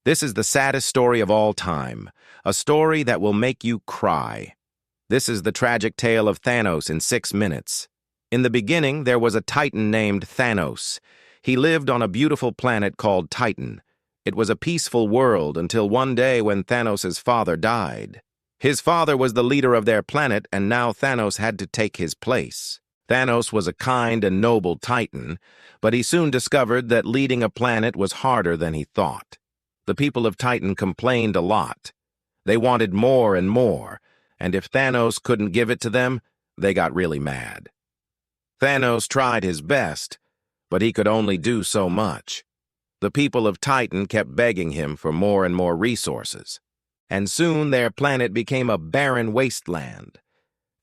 This is the saddest story of all time, a story that will make you cry. This is the tragic tale of Thanos in 6 minutes. In the beginning, there was a Titan named Thanos. He lived on a beautiful planet called Titan. It was a peaceful world until one day when Thanos' father died. His father was the leader of their planet, and now Thanos had to take his place. Thanos was a kind and noble Titan, but he soon discovered that leading a planet was harder than he thought. The people of Titan complained a lot. They wanted more and more, and if Thanos couldn't give it to them, they got really mad. Thanos tried his best, but he could only do so much. The people of Titan kept begging him for more and more resources, and soon their planet became a barren wasteland.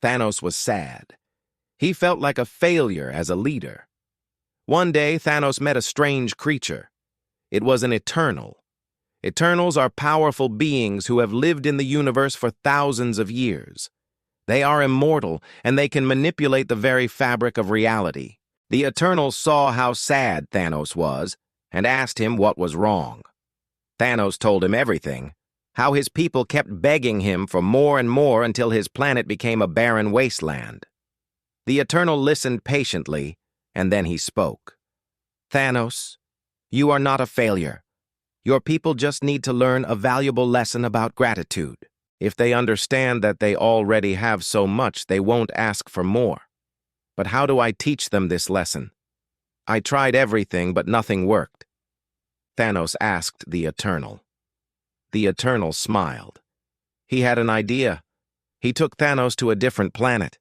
Thanos was sad. He felt like a failure as a leader. One day, Thanos met a strange creature. It was an Eternal. Eternals are powerful beings who have lived in the universe for thousands of years. They are immortal, and they can manipulate the very fabric of reality. The Eternals saw how sad Thanos was and asked him what was wrong. Thanos told him everything, how his people kept begging him for more and more until his planet became a barren wasteland. The Eternal listened patiently, and then he spoke. "Thanos, you are not a failure. Your people just need to learn a valuable lesson about gratitude. If they understand that they already have so much, they won't ask for more. But how do I teach them this lesson? I tried everything, but nothing worked." Thanos asked the Eternal. The Eternal smiled. He had an idea. He took Thanos to a different planet.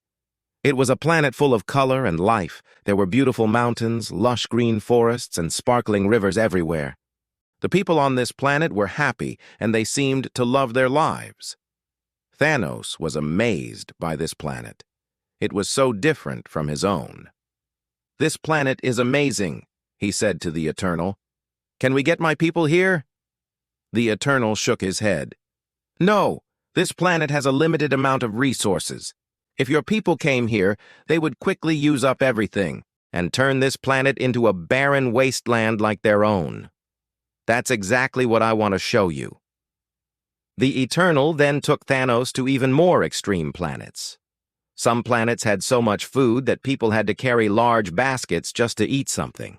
It was a planet full of color and life. There were beautiful mountains, lush green forests, and sparkling rivers everywhere. The people on this planet were happy, and they seemed to love their lives. Thanos was amazed by this planet. It was so different from his own. "This planet is amazing," he said to the Eternal. "Can we get my people here?" The Eternal shook his head. "No, this planet has a limited amount of resources. If your people came here, they would quickly use up everything and turn this planet into a barren wasteland like their own. That's exactly what I want to show you." The Eternal then took Thanos to even more extreme planets. Some planets had so much food that people had to carry large baskets just to eat something.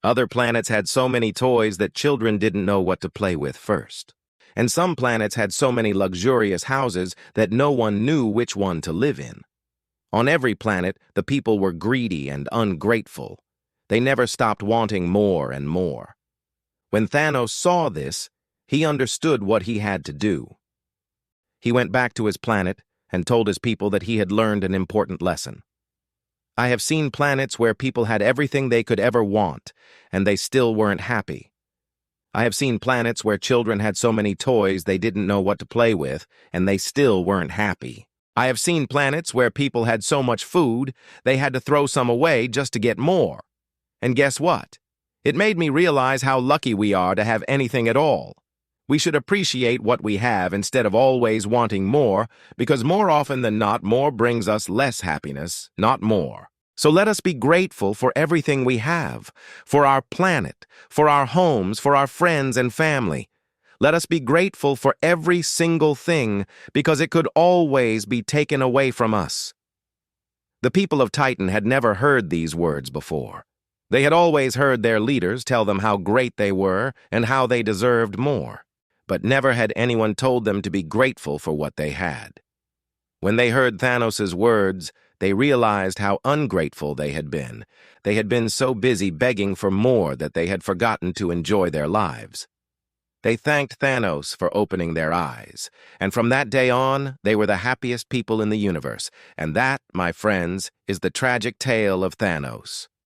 Other planets had so many toys that children didn't know what to play with first. And some planets had so many luxurious houses that no one knew which one to live in. On every planet, the people were greedy and ungrateful. They never stopped wanting more and more. When Thanos saw this, he understood what he had to do. He went back to his planet and told his people that he had learned an important lesson. "I have seen planets where people had everything they could ever want, and they still weren't happy. I have seen planets where children had so many toys they didn't know what to play with, and they still weren't happy. I have seen planets where people had so much food, they had to throw some away just to get more. And guess what? It made me realize how lucky we are to have anything at all. We should appreciate what we have instead of always wanting more, because more often than not, more brings us less happiness, not more. So let us be grateful for everything we have, for our planet, for our homes, for our friends and family. Let us be grateful for every single thing, because it could always be taken away from us." The people of Titan had never heard these words before. They had always heard their leaders tell them how great they were and how they deserved more, but never had anyone told them to be grateful for what they had. When they heard Thanos' words, they realized how ungrateful they had been. They had been so busy begging for more that they had forgotten to enjoy their lives. They thanked Thanos for opening their eyes, and from that day on, they were the happiest people in the universe. And that, my friends, is the tragic tale of Thanos.